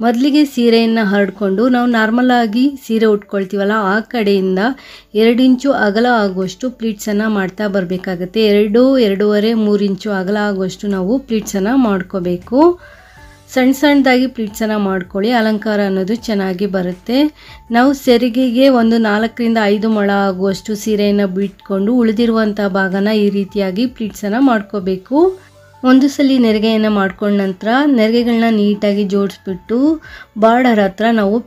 ಮೊದಲಿಗೆ ಸೀರೆಯನ್ನು ಹರಡ್ಕೊಂಡು ನಾವು ನಾರ್ಮಲಾಗಿ ಸೀರೆ ಉಟ್ಕೊಳ್ತೀವಲ್ಲ ಆ ಕಡೆಯಿಂದ 2 ಇಂಚು ಅಗಲ ಆಗುವಷ್ಟು ಪ್ಲೀಟ್ಸನ್ನು ಮಾಡ್ತಾ ಬರಬೇಕಾಗತ್ತೆ. 2-2.5 3 ಇಂಚು ಅಗಲ ಆಗುವಷ್ಟು ನಾವು ಪ್ಲೀಟ್ಸನ್ನು ಮಾಡ್ಕೋಬೇಕು. ಸಣ್ಣದಾಗಿ ಪ್ಲೀಟ್ಸನ್ನು ಮಾಡ್ಕೊಳ್ಳಿ, ಅಲಂಕಾರ ಅನ್ನೋದು ಚೆನ್ನಾಗಿ ಬರುತ್ತೆ. ನಾವು ಸೆರಿಗೆಗೆ ಒಂದು 4-5 ಮೊಳ ಆಗುವಷ್ಟು ಸೀರೆಯನ್ನು ಬಿಟ್ಕೊಂಡು ಉಳಿದಿರುವಂಥ ಭಾಗನ ಈ ರೀತಿಯಾಗಿ ಪ್ಲೀಟ್ಸನ್ನು ಮಾಡ್ಕೋಬೇಕು. ಒಂದು ಸಲ ನೆರಿಗೆಯನ್ನು ಮಾಡ್ಕೊಂಡ ನಂತರ ನೆರಿಗೆಗಳನ್ನ ನೀಟಾಗಿ ಜೋಡಿಸ್ಬಿಟ್ಟು ಬಾರ್ಡರ್ ಹತ್ರ ನಾವು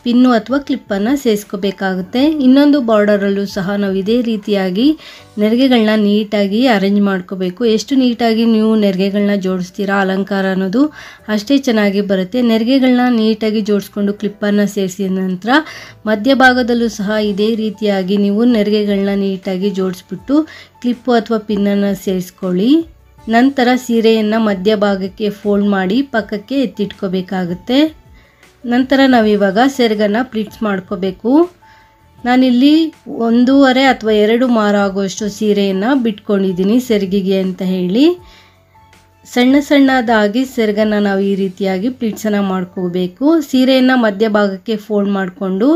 ಪಿನ್ನು ಅಥವಾ ಕ್ಲಿಪ್ಪನ್ನು ಸೇರಿಸ್ಕೋಬೇಕಾಗುತ್ತೆ. ಇನ್ನೊಂದು ಬಾರ್ಡರಲ್ಲೂ ಸಹ ನಾವು ಇದೇ ರೀತಿಯಾಗಿ ನೆರಿಗೆಗಳನ್ನ ನೀಟಾಗಿ ಅರೇಂಜ್ ಮಾಡ್ಕೋಬೇಕು. ಎಷ್ಟು ನೀಟಾಗಿ ನೀವು ನೆರಿಗೆಗಳನ್ನ ಜೋಡಿಸ್ತೀರಾ ಅಲಂಕಾರ ಅನ್ನೋದು ಅಷ್ಟೇ ಚೆನ್ನಾಗಿ ಬರುತ್ತೆ. ನೆರಿಗೆಗಳನ್ನ ನೀಟಾಗಿ ಜೋಡಿಸ್ಕೊಂಡು ಕ್ಲಿಪ್ಪನ್ನು ಸೇರಿಸಿದ ನಂತರ ಮಧ್ಯಭಾಗದಲ್ಲೂ ಸಹ ಇದೇ ರೀತಿಯಾಗಿ ನೀವು ನೆರಿಗೆಗಳನ್ನ ನೀಟಾಗಿ ಜೋಡಿಸ್ಬಿಟ್ಟು ಕ್ಲಿಪ್ಪು ಅಥವಾ ಪಿನ್ನನ್ನು ಸೇರಿಸ್ಕೊಳ್ಳಿ. ನಂತರ ಸೀರೆಯನ್ನು ಮಧ್ಯಭಾಗಕ್ಕೆ ಫೋಲ್ಡ್ ಮಾಡಿ ಪಕ್ಕಕ್ಕೆ ಎತ್ತಿಟ್ಕೋಬೇಕಾಗುತ್ತೆ. ನಂತರ ನಾವಿವಾಗ ಸೆರಗನ್ನು ಪ್ಲೀಟ್ಸ್ ಮಾಡ್ಕೋಬೇಕು. ನಾನಿಲ್ಲಿ 1.5 ಅಥವಾ 2 ಮಾರ ಆಗುವಷ್ಟು ಸೀರೆಯನ್ನು ಬಿಟ್ಕೊಂಡಿದ್ದೀನಿ ಸೆರಗಿಗೆ ಅಂತ ಹೇಳಿ. ಸಣ್ಣದಾಗಿ ಸೆರಗನ್ನು ನಾವು ಈ ರೀತಿಯಾಗಿ ಪ್ಲೀಟ್ಸನ್ನು ಮಾಡ್ಕೋಬೇಕು. ಸೀರೆಯನ್ನು ಮಧ್ಯಭಾಗಕ್ಕೆ ಫೋಲ್ಡ್ ಮಾಡಿಕೊಂಡು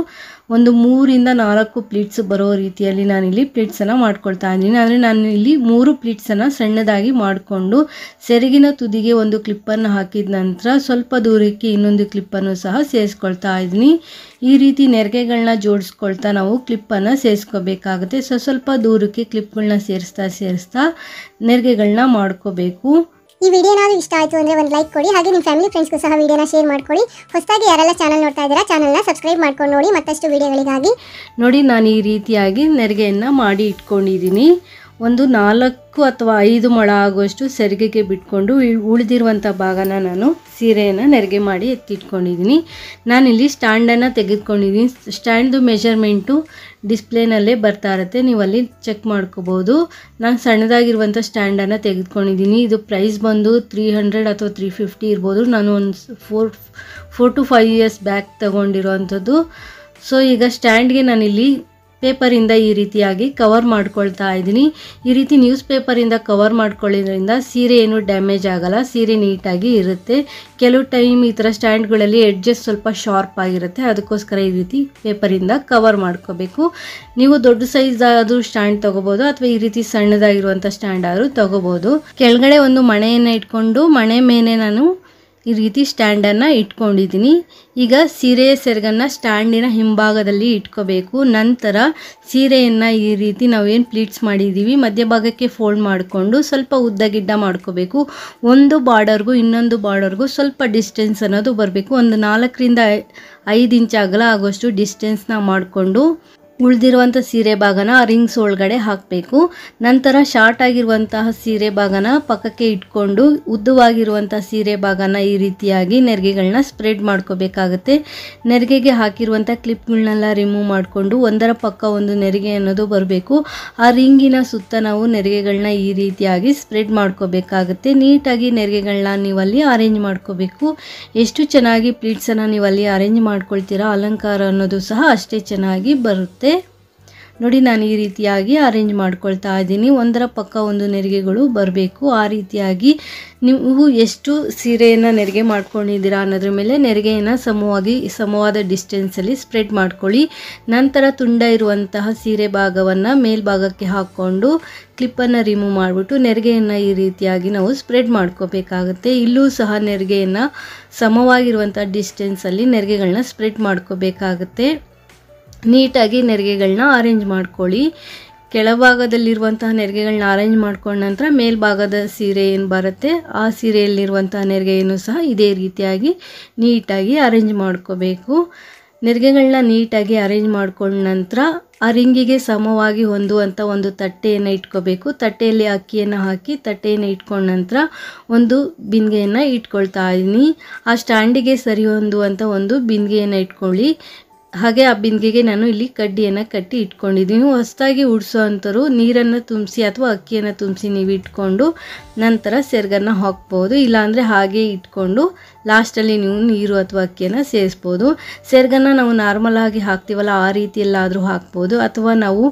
ಒಂದು 3-4 ಪ್ಲೀಟ್ಸ್ ಬರೋ ರೀತಿಯಲ್ಲಿ ನಾನಿಲ್ಲಿ ಪ್ಲೀಟ್ಸನ್ನು ಮಾಡ್ಕೊಳ್ತಾ ಇದ್ದೀನಿ. ಅಂದರೆ ನಾನು ಇಲ್ಲಿ 3 ಪ್ಲೀಟ್ಸನ್ನು ಸಣ್ಣದಾಗಿ ಮಾಡಿಕೊಂಡು ಸೆರಗಿನ ತುದಿಗೆ ಒಂದು ಕ್ಲಿಪ್ಪನ್ನು ಹಾಕಿದ ನಂತರ ಸ್ವಲ್ಪ ದೂರಕ್ಕೆ ಇನ್ನೊಂದು ಕ್ಲಿಪ್ಪನ್ನು ಸಹ ಸೇರಿಸ್ಕೊಳ್ತಾ ಇದ್ದೀನಿ. ಈ ರೀತಿ ನೆರಿಗೆಗಳನ್ನ ಜೋಡಿಸ್ಕೊಳ್ತಾ ನಾವು ಕ್ಲಿಪ್ಪನ್ನು ಸೇರಿಸ್ಕೋಬೇಕಾಗುತ್ತೆ. ಸ್ವಲ್ಪ ದೂರಕ್ಕೆ ಕ್ಲಿಪ್ಗಳನ್ನ ಸೇರಿಸ್ತಾ ನೆರಿಗೆಗಳನ್ನ ಮಾಡ್ಕೋಬೇಕು. ಈ ವಿಡಿಯೋ ಏನಾದರೂ ಇಷ್ಟ ಆಯಿತು ಅಂದರೆ ಒಂದು ಲೈಕ್ ಕೊಡಿ. ಹಾಗೆ ನಿಮ್ಮ ಫ್ಯಾಮಿಲಿ ಫ್ರೆಂಡ್ಸ್ಗೂ ಸಹ ವಿಡಿಯೋನ ಶೇರ್ ಮಾಡ್ಕೊಳ್ಳಿ. ಹೊಸದಾಗಿ ಯಾರೆಲ್ಲ ಚಾನಲ್ ನೋಡ್ತಾ ಇದ್ದೀರಾ ಚಾನಲ್ನ ಸಬ್ಸ್ಕ್ರೈಬ್ ಮಾಡ್ಕೊಂಡು ನೋಡಿ ಮತ್ತಷ್ಟು ವಿಡಿಯೋಗಳಿಗಾಗಿ. ನೋಡಿ, ನಾನು ಈ ರೀತಿಯಾಗಿ ನೆರಿಗೆಯನ್ನು ಮಾಡಿ ಇಟ್ಕೊಂಡಿದ್ದೀನಿ. ಒಂದು 4 ಅಥವಾ 5 ಮೊಳ ಆಗುವಷ್ಟು ಸೆರಗಿಗೆ ಬಿಟ್ಕೊಂಡು ಉಳಿದಿರುವಂಥ ಭಾಗನ ನಾನು ಸೀರೆಯನ್ನು ನೆರಿಗೆ ಮಾಡಿ ಎತ್ತಿಟ್ಕೊಂಡಿದ್ದೀನಿ. ನಾನಿಲ್ಲಿ ಸ್ಟ್ಯಾಂಡನ್ನು ತೆಗೆದುಕೊಂಡಿದ್ದೀನಿ. ಸ್ಟ್ಯಾಂಡ್ದು ಮೆಷರ್ಮೆಂಟು ಡಿಸ್ಪ್ಲೇನಲ್ಲೇ ಬರ್ತಾ ಇರುತ್ತೆ, ನೀವು ಅಲ್ಲಿ ಚೆಕ್ ಮಾಡ್ಕೋಬೋದು. ನಾನು ಸಣ್ಣದಾಗಿರುವಂಥ ಸ್ಟ್ಯಾಂಡನ್ನು ತೆಗೆದುಕೊಂಡಿದ್ದೀನಿ. ಇದು ಪ್ರೈಸ್ ಬಂದು 300 ಅಥವಾ 350 ಇರ್ಬೋದು. ನಾನು ಒಂದು 4 to 5 years ಬ್ಯಾಕ್ ತೊಗೊಂಡಿರೋವಂಥದ್ದು. ಸೊ ಈಗ ಸ್ಟ್ಯಾಂಡ್ಗೆ ನಾನಿಲ್ಲಿ ಪೇಪರಿಂದ ಈ ರೀತಿಯಾಗಿ ಕವರ್ ಮಾಡ್ಕೊಳ್ತಾ ಇದ್ದೀನಿ. ಈ ರೀತಿ ನ್ಯೂಸ್ ಪೇಪರಿಂದ ಕವರ್ ಮಾಡ್ಕೊಳ್ಳೋದ್ರಿಂದ ಸೀರೆ ಏನು ಡ್ಯಾಮೇಜ್ ಆಗಲ್ಲ, ಸೀರೆ ನೀಟಾಗಿ ಇರುತ್ತೆ. ಕೆಲವು ಟೈಮ್ ಈ ಥರ ಸ್ಟ್ಯಾಂಡ್ಗಳಲ್ಲಿ ಎಡ್ಜಸ್ ಸ್ವಲ್ಪ ಶಾರ್ಪ್ ಆಗಿರುತ್ತೆ, ಅದಕ್ಕೋಸ್ಕರ ಈ ರೀತಿ ಪೇಪರಿಂದ ಕವರ್ ಮಾಡ್ಕೋಬೇಕು. ನೀವು ದೊಡ್ಡ ಸೈಜ್ ಆದರೂ ಸ್ಟ್ಯಾಂಡ್ ತೊಗೋಬೋದು ಅಥವಾ ಈ ರೀತಿ ಸಣ್ಣದಾಗಿರುವಂಥ ಸ್ಟ್ಯಾಂಡ್ ಆದರೂ ತೊಗೋಬೋದು. ಕೆಳಗಡೆ ಒಂದು ಮಣೆಯನ್ನು ಇಟ್ಕೊಂಡು ಮಣೆ ಮೇಲೆ ನಾನು ಈ ರೀತಿ ಸ್ಟ್ಯಾಂಡನ್ನು ಇಟ್ಕೊಂಡಿದ್ದೀನಿ. ಈಗ ಸೀರೆಯ ಸೆರಗನ್ನು ಸ್ಟ್ಯಾಂಡಿನ ಹಿಂಭಾಗದಲ್ಲಿ ಇಟ್ಕೋಬೇಕು. ನಂತರ ಸೀರೆಯನ್ನು ಈ ರೀತಿ ನಾವೇನು ಪ್ಲೀಟ್ಸ್ ಮಾಡಿದ್ದೀವಿ ಮಧ್ಯಭಾಗಕ್ಕೆ ಫೋಲ್ಡ್ ಮಾಡಿಕೊಂಡು ಸ್ವಲ್ಪ ಉದ್ದ ಗಿಡ್ಡ ಮಾಡ್ಕೋಬೇಕು. ಒಂದು ಬಾರ್ಡರ್ಗೂ ಇನ್ನೊಂದು ಬಾರ್ಡರ್ಗೂ ಸ್ವಲ್ಪ ಡಿಸ್ಟೆನ್ಸ್ ಅನ್ನೋದು ಬರಬೇಕು. ಒಂದು 4-5 ಇಂಚ್ ಅಗಲ ಆಗೋಷ್ಟು ಡಿಸ್ಟೆನ್ಸ್ನ ಮಾಡಿಕೊಂಡು ಉಳಿದಿರುವಂಥ ಸೀರೆ ಭಾಗನ ರಿಂಗ್ಸ್ ಒಳಗಡೆ ಹಾಕಬೇಕು. ನಂತರ ಶಾರ್ಟ್ ಆಗಿರುವಂತಹ ಸೀರೆ ಭಾಗನ ಪಕ್ಕಕ್ಕೆ ಇಟ್ಕೊಂಡು ಉದ್ದವಾಗಿರುವಂಥ ಸೀರೆ ಭಾಗನ ಈ ರೀತಿಯಾಗಿ ನೆರಿಗೆಗಳನ್ನ ಸ್ಪ್ರೆಡ್ ಮಾಡ್ಕೋಬೇಕಾಗುತ್ತೆ. ನೆರಿಗೆಗೆ ಹಾಕಿರುವಂಥ ಕ್ಲಿಪ್ಗಳನ್ನೆಲ್ಲ ರಿಮೂವ್ ಮಾಡಿಕೊಂಡು ಒಂದರ ಪಕ್ಕ ಒಂದು ನೆರಿಗೆ ಅನ್ನೋದು ಬರಬೇಕು. ಆ ರಿಂಗಿನ ಸುತ್ತ ನಾವು ನೆರಿಗೆಗಳನ್ನ ಈ ರೀತಿಯಾಗಿ ಸ್ಪ್ರೆಡ್ ಮಾಡ್ಕೋಬೇಕಾಗುತ್ತೆ. ನೀಟಾಗಿ ನೆರಿಗೆಗಳನ್ನ ನೀವಲ್ಲಿ ಅರೇಂಜ್ ಮಾಡ್ಕೋಬೇಕು. ಎಷ್ಟು ಚೆನ್ನಾಗಿ ಪ್ಲೀಟ್ಸನ್ನು ನೀವಲ್ಲಿ ಅರೇಂಜ್ ಮಾಡ್ಕೊಳ್ತೀರಾ ಅಲಂಕಾರ ಅನ್ನೋದು ಸಹ ಅಷ್ಟೇ ಚೆನ್ನಾಗಿ ಬರುತ್ತೆ. ನೋಡಿ, ನಾನು ಈ ರೀತಿಯಾಗಿ ಅರೇಂಜ್ ಮಾಡ್ಕೊಳ್ತಾ ಇದ್ದೀನಿ. ಒಂದರ ಪಕ್ಕ ಒಂದು ನೆರಿಗೆಗಳು ಬರಬೇಕು. ಆ ರೀತಿಯಾಗಿ ನೀವು ಎಷ್ಟು ಸೀರೆಯನ್ನು ನೆರಿಗೆ ಮಾಡ್ಕೊಂಡಿದ್ದೀರಾ ಅನ್ನೋದ್ರ ಮೇಲೆ ನೆರಿಗೆಯನ್ನು ಸಮವಾದ ಡಿಸ್ಟೆನ್ಸಲ್ಲಿ ಸ್ಪ್ರೆಡ್ ಮಾಡ್ಕೊಳ್ಳಿ. ನಂತರ ತುಂಡ ಇರುವಂತಹ ಸೀರೆ ಭಾಗವನ್ನು ಮೇಲ್ಭಾಗಕ್ಕೆ ಹಾಕ್ಕೊಂಡು ಕ್ಲಿಪ್ಪನ್ನು ರಿಮೂವ್ ಮಾಡಿಬಿಟ್ಟು ನೆರಿಗೆಯನ್ನು ಈ ರೀತಿಯಾಗಿ ನಾವು ಸ್ಪ್ರೆಡ್ ಮಾಡ್ಕೋಬೇಕಾಗುತ್ತೆ. ಇಲ್ಲೂ ಸಹ ನೆರಿಗೆಯನ್ನು ಸಮವಾಗಿರುವಂಥ ಡಿಸ್ಟೆನ್ಸಲ್ಲಿ ನೆರಿಗೆಗಳನ್ನ ಸ್ಪ್ರೆಡ್ ಮಾಡ್ಕೋಬೇಕಾಗುತ್ತೆ. ನೀಟಾಗಿ ನೆರಿಗೆಗಳನ್ನ ಅರೇಂಜ್ ಮಾಡ್ಕೊಳ್ಳಿ. ಕೆಳಭಾಗದಲ್ಲಿರುವಂತಹ ನೆರಿಗೆಗಳನ್ನ ಅರೇಂಜ್ ಮಾಡ್ಕೊಂಡ ನಂತರ ಮೇಲ್ಭಾಗದ ಸೀರೆ ಏನು ಬರುತ್ತೆ ಆ ಸೀರೆಯಲ್ಲಿರುವಂತಹ ನೆರಿಗೆಯನ್ನು ಸಹ ಇದೇ ರೀತಿಯಾಗಿ ನೀಟಾಗಿ ಅರೇಂಜ್ ಮಾಡ್ಕೋಬೇಕು. ನೆರಿಗೆಗಳನ್ನ ನೀಟಾಗಿ ಅರೇಂಜ್ ಮಾಡ್ಕೊಂಡ ನಂತರ ಆ ರಿಂಗಿಗೆ ಸಮವಾಗಿ ಹೊಂದುವಂಥ ಒಂದು ತಟ್ಟೆಯನ್ನು ಇಟ್ಕೋಬೇಕು. ತಟ್ಟೆಯಲ್ಲಿ ಅಕ್ಕಿಯನ್ನು ಹಾಕಿ ತಟ್ಟೆಯನ್ನು ಇಟ್ಕೊಂಡ ನಂತರ ಒಂದು ಬಿಂದಿಗೆಯನ್ನು ಇಟ್ಕೊಳ್ತಾ ಇದ್ದೀನಿ. ಆ ಸ್ಟ್ಯಾಂಡಿಗೆ ಸರಿ ಹೊಂದುವಂಥ ಒಂದು ಬಿಂದಿಗೆಯನ್ನು ಇಟ್ಕೊಳ್ಳಿ. ಹಾಗೆ ಆ ಬಿಂದಿಗೆಗೆ ನಾನು ಇಲ್ಲಿ ಕಡ್ಡಿಯನ್ನು ಕಟ್ಟಿ ಇಟ್ಕೊಂಡಿದ್ದೀನಿ. ಹೊಸದಾಗಿ ಉಡ್ಸೋ ಅಂಥವ್ರು ನೀರನ್ನು ತುಂಬಿಸಿ ಅಥವಾ ಅಕ್ಕಿಯನ್ನು ತುಂಬಿಸಿ ನೀವು ಇಟ್ಕೊಂಡು ನಂತರ ಸೆರಗನ್ನು ಹಾಕ್ಬೋದು. ಇಲ್ಲಾಂದರೆ ಹಾಗೆ ಇಟ್ಕೊಂಡು ಲಾಸ್ಟಲ್ಲಿ ನೀವು ನೀರು ಅಥವಾ ಅಕ್ಕಿಯನ್ನು ಸೇರಿಸ್ಬೋದು. ಸೆರಗನ್ನು ನಾವು ನಾರ್ಮಲ್ ಆಗಿ ಹಾಕ್ತೀವಲ್ಲ ಆ ರೀತಿಯಲ್ಲಾದರೂ ಹಾಕ್ಬೋದು, ಅಥವಾ ನಾವು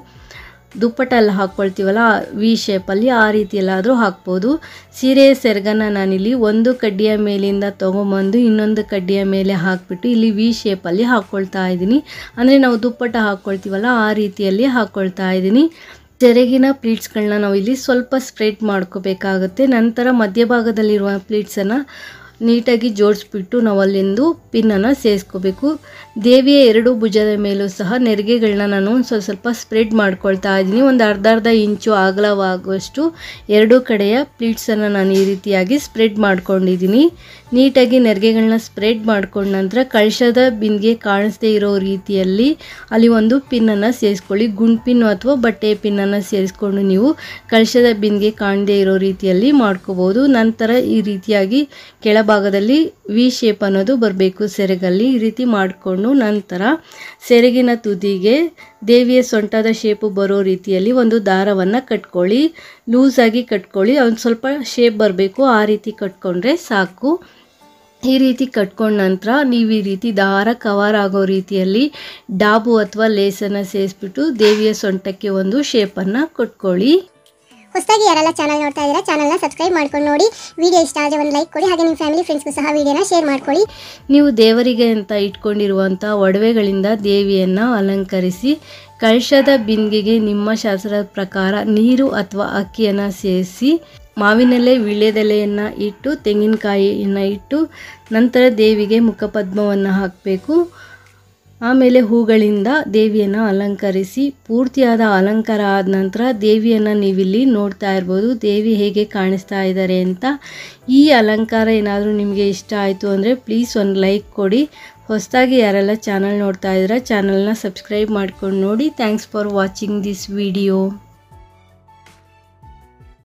ದುಪ್ಪಟ್ಟ ಎಲ್ಲ ಹಾಕ್ಕೊಳ್ತೀವಲ್ಲ ವಿ ಶೇಪಲ್ಲಿ ಆ ರೀತಿಯಲ್ಲಾದರೂ ಹಾಕ್ಬೋದು. ಸೀರೆಯ ಸೆರಗನ್ನು ನಾನಿಲ್ಲಿ ಒಂದು ಕಡ್ಡಿಯ ಮೇಲಿಂದ ತೊಗೊಂಬಂದು ಇನ್ನೊಂದು ಕಡ್ಡಿಯ ಮೇಲೆ ಹಾಕಿಬಿಟ್ಟು ಇಲ್ಲಿ ವಿ ಶೇಪಲ್ಲಿ ಹಾಕ್ಕೊಳ್ತಾ ಇದ್ದೀನಿ. ಅಂದರೆ ನಾವು ದುಪ್ಪಟ್ಟ ಹಾಕ್ಕೊಳ್ತೀವಲ್ಲ ಆ ರೀತಿಯಲ್ಲಿ ಹಾಕ್ಕೊಳ್ತಾ ಇದ್ದೀನಿ. ಸೆರಗಿನ ಪ್ಲೀಟ್ಸ್ಗಳನ್ನ ನಾವು ಇಲ್ಲಿ ಸ್ವಲ್ಪ ಸ್ಪ್ರೆಡ್ ಮಾಡ್ಕೋಬೇಕಾಗುತ್ತೆ. ನಂತರ ಮಧ್ಯಭಾಗದಲ್ಲಿರುವ ಪ್ಲೀಟ್ಸನ್ನು ನೀಟಾಗಿ ಜೋಡಿಸ್ಬಿಟ್ಟು ನಾವು ಅಲ್ಲಿಂದು ಪಿನ್ನನ್ನು ಸೇರಿಸ್ಕೋಬೇಕು. ದೇವಿಯ ಎರಡು ಭುಜದ ಮೇಲೂ ಸಹ ನೆರಿಗೆಗಳನ್ನ ನಾನು ಸ್ವಲ್ಪ ಸ್ಪ್ರೆಡ್ ಮಾಡ್ಕೊಳ್ತಾ ಇದ್ದೀನಿ. ಒಂದು ಅರ್ಧ ಇಂಚು ಅಗಲವಾಗುವಷ್ಟು ಎರಡೂ ಕಡೆಯ ಪ್ಲೀಟ್ಸನ್ನು ನಾನು ಈ ರೀತಿಯಾಗಿ ಸ್ಪ್ರೆಡ್ ಮಾಡ್ಕೊಂಡಿದ್ದೀನಿ. ನೀಟಾಗಿ ನೆರಿಗೆಗಳನ್ನ ಸ್ಪ್ರೆಡ್ ಮಾಡ್ಕೊಂಡ ನಂತರ ಕಳಶದ ಬಿಂದಿಗೆ ಕಾಣಿಸದೇ ಇರೋ ರೀತಿಯಲ್ಲಿ ಅಲ್ಲಿ ಒಂದು ಪಿನ್ನನ್ನು ಸೇರಿಸ್ಕೊಳ್ಳಿ. ಗುಂಡು ಪಿನ್ನು ಅಥವಾ ಬಟ್ಟೆಯ ಪಿನ್ನನ್ನು ಸೇರಿಸ್ಕೊಂಡು ನೀವು ಕಳಶದ ಬಿಂದಿಗೆ ಕಾಣದೇ ಇರೋ ರೀತಿಯಲ್ಲಿ ಮಾಡ್ಕೋಬೋದು. ನಂತರ ಈ ರೀತಿಯಾಗಿ ಕೆಳಭಾಗದಲ್ಲಿ ವಿ ಶೇಪ್ ಅನ್ನೋದು ಬರಬೇಕು ಸೆರಗಲ್ಲಿ. ಈ ರೀತಿ ಮಾಡಿಕೊಂಡು ನಂತರ ಸೆರಗಿನ ತುದಿಗೆ ದೇವಿಯ ಸೊಂಟದ ಶೇಪು ಬರೋ ರೀತಿಯಲ್ಲಿ ಒಂದು ದಾರವನ್ನು ಕಟ್ಕೊಳ್ಳಿ. ಲೂಸಾಗಿ ಕಟ್ಕೊಳ್ಳಿ, ಒಂದು ಸ್ವಲ್ಪ ಶೇಪ್ ಬರಬೇಕು, ಆ ರೀತಿ ಕಟ್ಕೊಂಡ್ರೆ ಸಾಕು. ಈ ರೀತಿ ಕಟ್ಕೊಂಡ ನಂತರ ನೀವು ಈ ರೀತಿ ದಾರ ಕವರ್ ಆಗೋ ರೀತಿಯಲ್ಲಿ ಡಾಬು ಅಥವಾ ಲೇಸನ್ನು ಸೇರಿಸ್ಬಿಟ್ಟು ದೇವಿಯ ಸೊಂಟಕ್ಕೆ ಒಂದು ಶೇಪನ್ನು ಕೊಟ್ಕೊಳ್ಳಿ. ಹೊಸದಾಗಿ ಯಾರೆಲ್ಲ ಚಾನಲ್ ನೋಡ್ತಾ ಇದ್ದೀರಾ ಚಾನಲ್ನ ಸಬ್ಸ್ಕ್ರೈಬ್ ಮಾಡ್ಕೊಂಡು ನೋಡಿ. ವಿಡಿಯೋ ಇಷ್ಟ ಆದರೆ ಒಂದು ಲೈಕ್ ಕೊಡಿ, ಹಾಗೆ ನಿಮ್ಮ ಫ್ಯಾಮಿಲಿ ಫ್ರೆಂಡ್ಸ್ಗೂ ಸಹ ವಿಡಿಯೋನ ಶೇರ್ ಮಾಡ್ಕೊಳ್ಳಿ. ನೀವು ದೇವರಿಗೆ ಅಂತ ಇಟ್ಕೊಂಡಿರುವಂಥ ಒಡವೆಗಳಿಂದ ದೇವಿಯನ್ನು ಅಲಂಕರಿಸಿ ಕಳಶದ ಬಿಂದಿಗೆಗೆ ನಿಮ್ಮ ಶಾಸ್ತ್ರದ ಪ್ರಕಾರ ನೀರು ಅಥವಾ ಅಕ್ಕಿಯನ್ನು ಸೇರಿಸಿ ಮಾವಿನೆಲೆ ವೀಳ್ಯದೆಲೆಯನ್ನು ಇಟ್ಟು ತೆಂಗಿನಕಾಯಿಯನ್ನು ಇಟ್ಟು ನಂತರ ದೇವಿಗೆ ಮುಖಪದ್ಮವನ್ನು ಹಾಕಬೇಕು. ಆಮೇಲೆ ಹೂಗಳಿಂದ ದೇವಿಯನ್ನು ಅಲಂಕರಿಸಿ ಪೂರ್ತಿಯಾದ ಅಲಂಕಾರ ಆದ ನಂತರ ದೇವಿಯನ್ನು ನೀವಿಲ್ಲಿ ನೋಡ್ತಾ ಇರ್ಬೋದು ದೇವಿ ಹೇಗೆ ಕಾಣಿಸ್ತಾ ಇದ್ದಾರೆ ಅಂತ. ಈ ಅಲಂಕಾರ ಏನಾದರೂ ನಿಮಗೆ ಇಷ್ಟ ಆಯಿತು ಅಂದರೆ ಪ್ಲೀಸ್ ಒಂದು ಲೈಕ್ ಕೊಡಿ. ಹೊಸದಾಗಿ ಯಾರೆಲ್ಲ ಚಾನಲ್ ನೋಡ್ತಾ ಇದ್ದೀರಾ ಚಾನಲ್ನ ಸಬ್ಸ್ಕ್ರೈಬ್ ಮಾಡ್ಕೊಂಡು ನೋಡಿ. Thanks for watching this video.